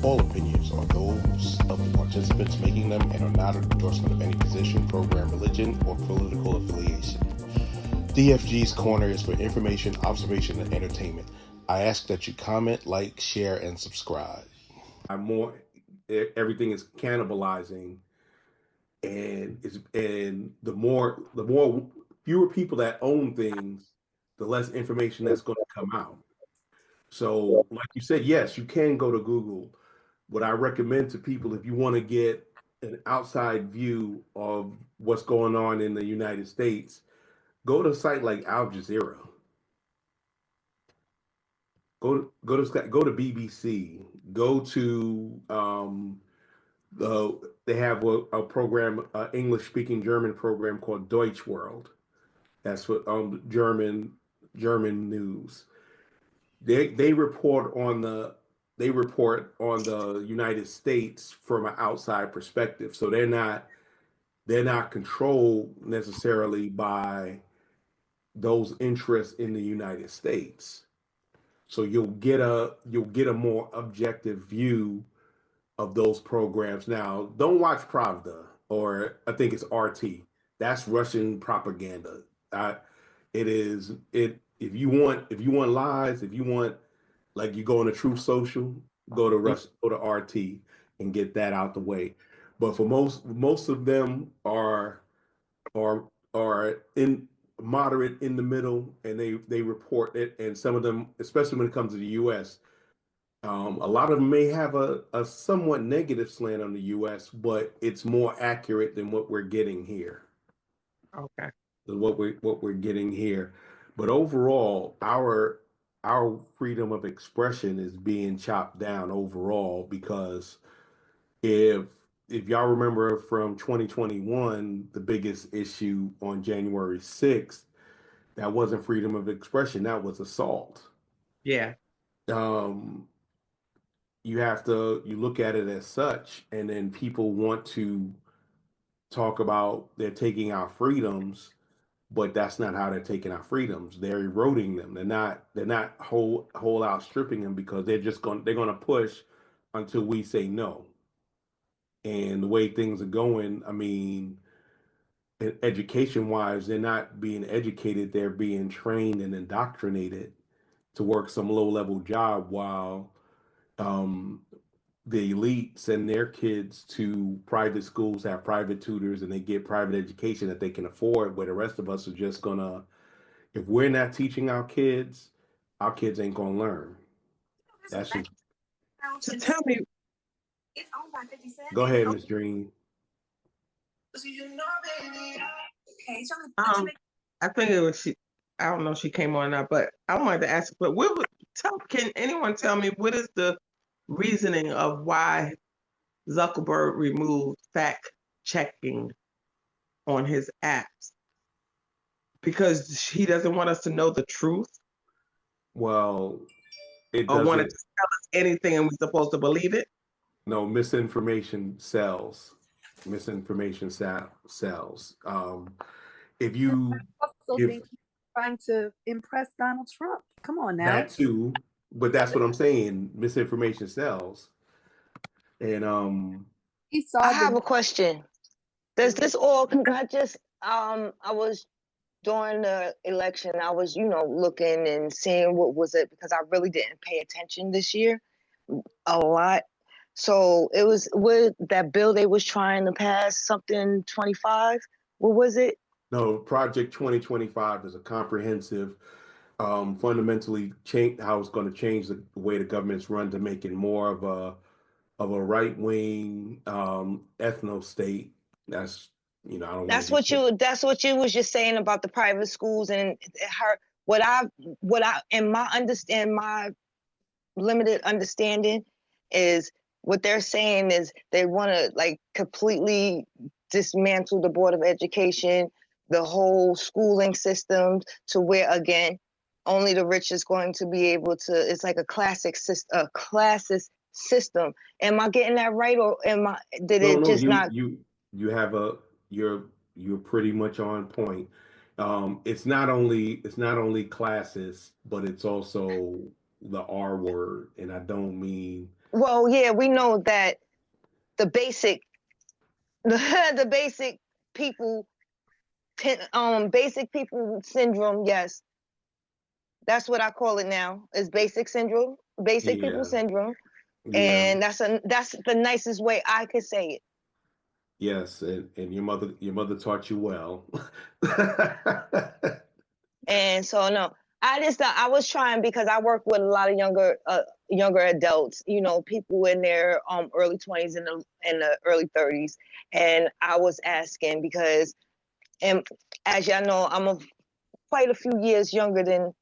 All opinions are those of the participants making them and are not an endorsement of any position, program, religion, or political affiliation. DFG's Corner is for information, observation, and entertainment. I ask that you comment, like, share, and subscribe. Everything is cannibalizing, and the more fewer people that own things, the less information that's going to come out. So, like you said, yes, you can go to Google. What I recommend to people, if you want to get an outside view of what's going on in the United States, go to a site like Al Jazeera. Go to BBC. Go to they have a program, English speaking German program called Deutsch World. That's what German news. They report on the United States from an outside perspective. So they're not controlled necessarily by those interests in the United States. So you'll get a more objective view of those programs. Now, don't watch Pravda, or I think it's RT. That's Russian propaganda. If you want lies, if you want, like, you go on a Truth Social, go to RT and get that out the way. But for most of them are in moderate, in the middle, and they report it. And some of them, especially when it comes to the U.S., a lot of them may have a somewhat negative slant on the U.S., but it's more accurate than what we're getting here. Okay. What we're getting here. But overall, our freedom of expression is being chopped down overall, because if y'all remember from 2021, the biggest issue on January 6th, that wasn't freedom of expression, that was assault. Yeah. You look at it as such, and then people want to talk about they're taking our freedoms, but that's not how they're taking our freedoms. They're eroding them. They're not whole out stripping them, because they're gonna push until we say no. And the way things are going, I mean, education wise, they're not being educated, they're being trained and indoctrinated to work some low level job, while the elite send their kids to private schools, have private tutors, and they get private education that they can afford, where the rest of us are just gonna, if we're not teaching our kids ain't gonna learn. That's just. So tell me. Go ahead, Miss Dream. I think it was she. I don't know if she came on or not, but I wanted to ask. But can anyone tell me what is the reasoning of why Zuckerberg removed fact checking on his apps? Because he doesn't want us to know the truth? Well, it doesn't. Or wanted to tell us anything and we're supposed to believe it? No, misinformation sells. Misinformation sells. If you trying to impress Donald Trump, come on now. That too, but that's what I'm saying. Misinformation sells. And I have a question. Does this all? I just I was during the election. I was looking and seeing what was it, because I really didn't pay attention this year a lot. So it was with that bill they was trying to pass, something 25. What was it? No, Project 2025 is a comprehensive, fundamentally change how it's going to change the way the government's run, to make it more of a right wing ethno state. That's I don't. That's what you was just saying about the private schools, and what I in my limited understanding is, what they're saying is they want to, like, completely dismantle the Board of Education, the whole schooling system, to where, again, only the rich is going to be able to. It's like a classist system. Am I getting that right, or you're pretty much on point. It's not only classist, but it's also the R word, and I don't mean Well, yeah, we know that the basic, the basic people, basic people syndrome. Yes, that's what I call it now. Is basic syndrome, basic people Yeah, syndrome, yeah, and that's the nicest way I could say it. yes, and your mother taught you well. And so no, I just thought I was trying because I work with a lot of younger adults, you know, people in their early 20s and the early 30s. And I was asking because, and as y'all know, quite a few years younger than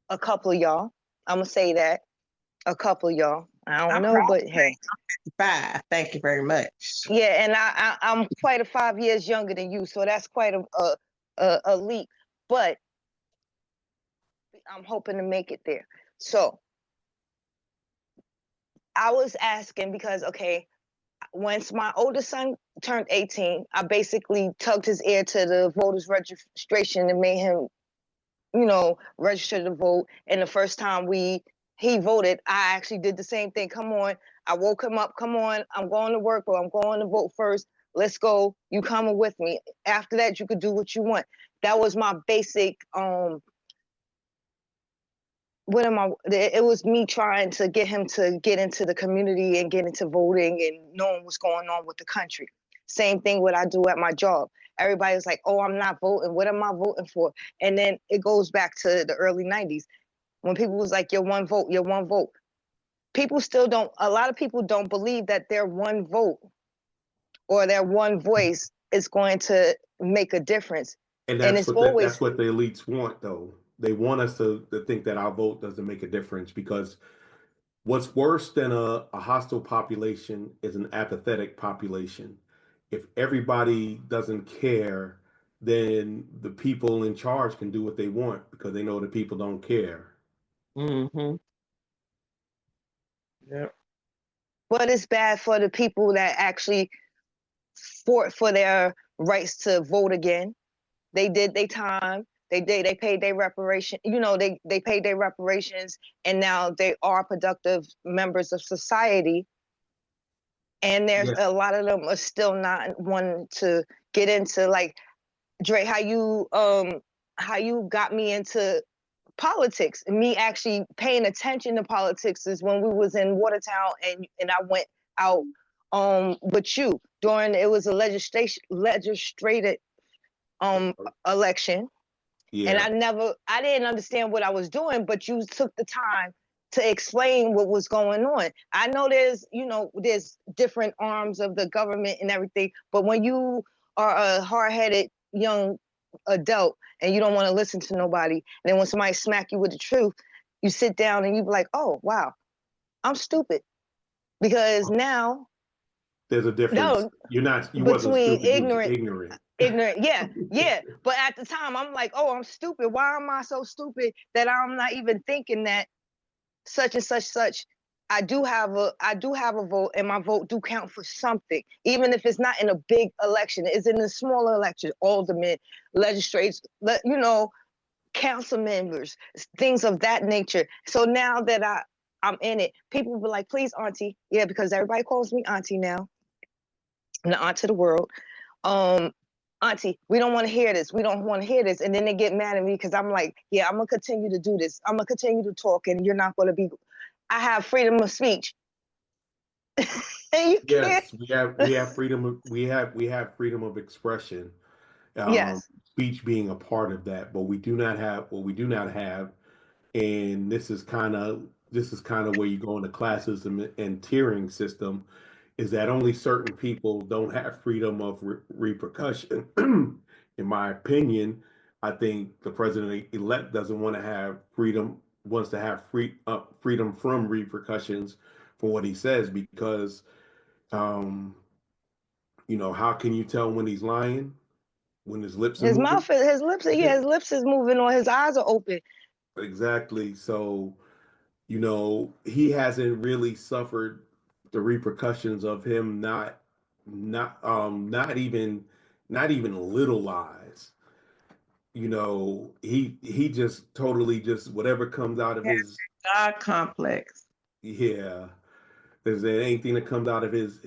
a couple of y'all. I'm gonna say that. A couple of y'all. I don't I'm know, proud. but hey. 5. Thank you very much. Yeah, and I'm quite a 5 years younger than you, so that's quite a leap. But I'm hoping to make it there. So I was asking because, okay, once my oldest son turned 18, I basically tugged his ear to the voters registration and made him, you know, register to vote. And the first time he voted, I actually did the same thing. Come on. I woke him up. Come on. I'm going to work, or I'm going to vote first. Let's go. You coming with me. After that, you could do what you want. That was my basic, it was me trying to get him to get into the community and get into voting and knowing what's going on with the country. Same thing what I do at my job. Everybody's like, oh, I'm not voting. What am I voting for? And then it goes back to the early 90s when people was like, your one vote, your one vote. A lot of people don't believe that their one vote or their one voice is going to make a difference. And And that's it's what always, that's what the elites want, though. They want us to think that our vote doesn't make a difference, because what's worse than a hostile population is an apathetic population. If everybody doesn't care, then the people in charge can do what they want because they know the people don't care. Mm-hmm. Yep. but it's bad for the people that actually fought for their rights to vote again. They did their time. They paid their reparation. You know, they paid their reparations, and now they are productive members of society. And there's Yeah. a lot of them are still not wanting to get into, like, Dre, how you got me into politics. Me actually paying attention to politics is when we was in Watertown, and I went out with you during, it was a legislative election. And Yeah. I didn't understand what I was doing, but you took the time to explain what was going on. I know there's different arms of the government and everything, but when you are a hard-headed young adult and you don't want to listen to nobody, and then when somebody smack you with the truth, you sit down and you be like, oh, wow, I'm stupid. Because now, There's a difference. no, You wasn't between stupid, you was ignorant. yeah. But at the time, I'm like, oh, I'm stupid. Why am I so stupid that I'm not even thinking that such and such? I do have a vote, and my vote do count for something, even if it's not in a big election. It's in a smaller election, aldermen, legislators, council members, things of that nature. So now that I'm in it, people be like, please, auntie. Yeah, because everybody calls me auntie now. I'm the aunt to the world. Auntie, we don't want to hear this. We don't want to hear this. And then they get mad at me because I'm like, yeah, I'm going to continue to do this. I'm going to continue to talk, and you're not going to be, I have freedom of speech. And you can't. Yes, we have freedom. We have freedom of expression. Yes. Speech being a part of that, but we do not have what we do not have, and this is kind of where you go into classism and tiering system, is that only certain people don't have freedom of repercussion. In my opinion, I think the president-elect doesn't want to have freedom, wants to have freedom from repercussions for what he says, because um, how can you tell when he's lying? When his lips are His moving? mouth, his lips is moving, or his eyes are open. Exactly. So, he hasn't really suffered the repercussions of him not even little lies. He just totally just whatever comes out of his. God complex. Yeah. Is there anything that comes out of his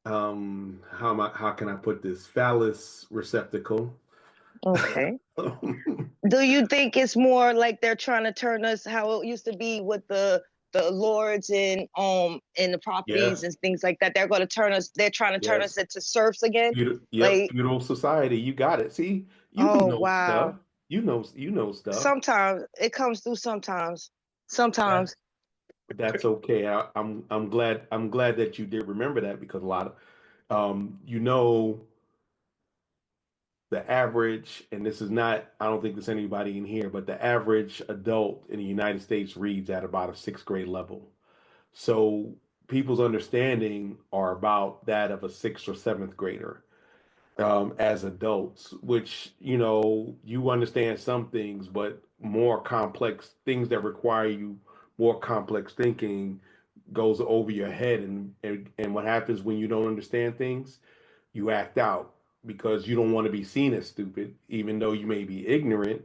how can I put this, phallus receptacle? Okay. Do you think it's more like they're trying to turn us how it used to be with the lords and the properties Yes, and things like that? They're going to turn us. They're trying to turn us yes. into serfs again. Yep, Like, feudal society. You got it. See, you be oh knowing stuff. wow. You know stuff. Sometimes it comes through. Sometimes. That's Sometimes. that's okay. I'm glad that you did remember that, because a lot of you know, the average, and this is not, I don't think there's anybody in here, but the average adult in the United States reads at about a sixth grade level. So people's understanding are about that of a sixth or seventh grader as adults, which, you know, you understand some things, but more complex things that require you more complex thinking goes over your head. And what happens when you don't understand things? You act out because you don't want to be seen as stupid, even though you may be ignorant,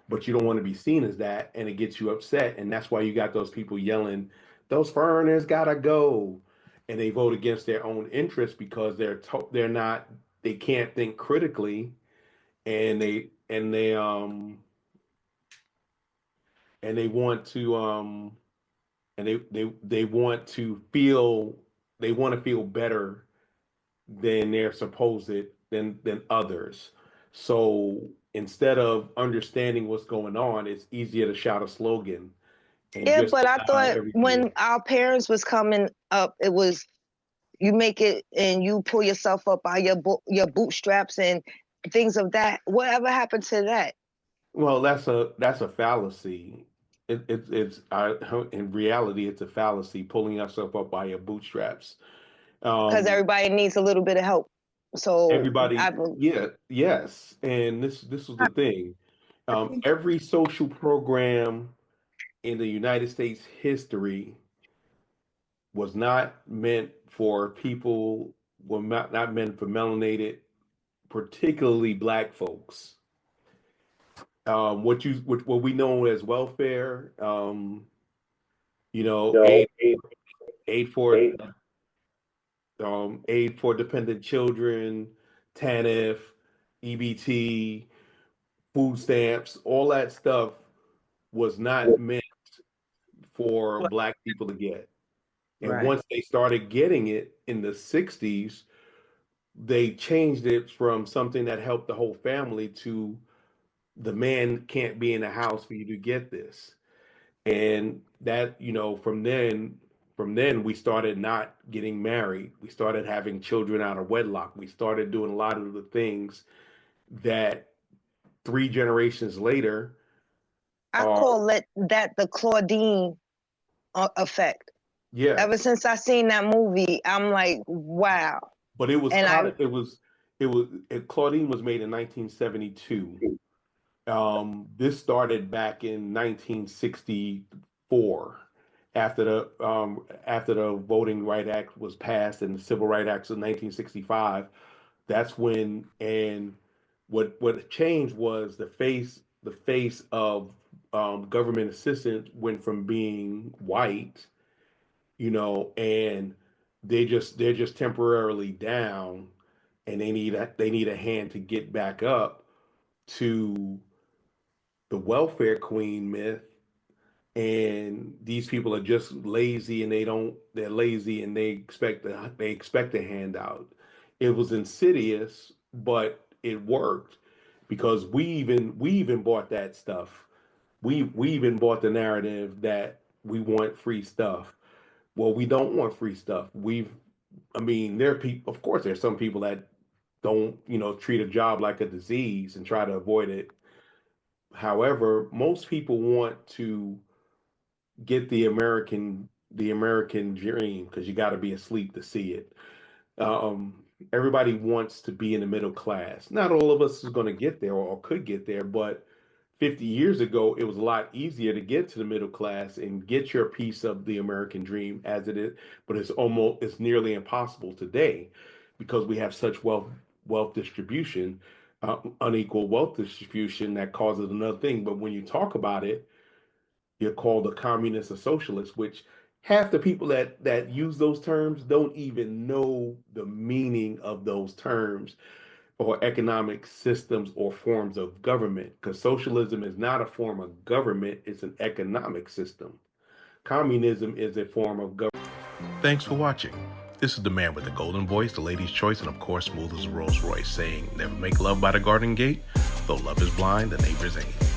but you don't want to be seen as that, and it gets you upset. And that's why you got those people yelling, "Those foreigners gotta go," and they vote against their own interests because they're not, they can't think critically, and they want to and they want to feel, they want to feel better than they're supposed than others. So instead of understanding what's going on, it's easier to shout a slogan and Yeah, just but I allow thought everything. when our parents was coming up, it was you make it and you pull yourself up by your bootstraps and things of that. Whatever happened to that? Well, that's a fallacy. In reality, it's a fallacy, pulling yourself up by your bootstraps. Because Um, everybody needs a little bit of help. So I Everybody, yeah, yes, and this was the thing. I think Every social program in the United States history was not meant for people, were not meant for melanated, particularly black folks. What we know as welfare, you know, No, aid for eight. aid for dependent children, TANF, EBT, food stamps, all that stuff was not meant for Well, black people to get. And right. once they started getting it in the 60s, they changed it from something that helped the whole family to the man can't be in the house for you to get this. And that, you know, from then we started not getting married. We started having children out of wedlock. We started doing a lot of the things that three generations later I are, call that the Claudine effect. Ever yes. since I seen that movie, I'm like, wow. But it was And kind I of, Claudine was made in 1972. This started back in 1964, after the Voting Right Act was passed and the Civil Rights Act of 1965. That's when, and what changed was the face of government assistance went from being white, you know, and they're just temporarily down, and they need a hand to get back up to the welfare queen myth. And these people are just lazy, and they're lazy, and they expect a handout. It was insidious, but it worked, because we even bought that stuff. We even bought the narrative that we want free stuff. Well, we don't want free stuff. I mean, there are people, of course, there's some people that don't, you know, treat a job like a disease and try to avoid it. However, most people want to get the American dream, because you got to be asleep to see it. Everybody wants to be in the middle class. Not all of us is going to get there or could get there, but 50 years ago, it was a lot easier to get to the middle class and get your piece of the American dream as it is, but it's nearly impossible today, because we have such wealth distribution, unequal wealth distribution, that causes another thing. But when you talk about it, you're called a communist or socialist, which half the people that use those terms don't even know the meaning of those terms or economic systems or forms of government, because socialism is not a form of government, it's an economic system. Communism is a form of government. Thanks for watching. This is the man with the golden voice, the lady's choice, and of course, smooth as a Rolls Royce, saying, never make love by the garden gate, though love is blind, the neighbor's ain't.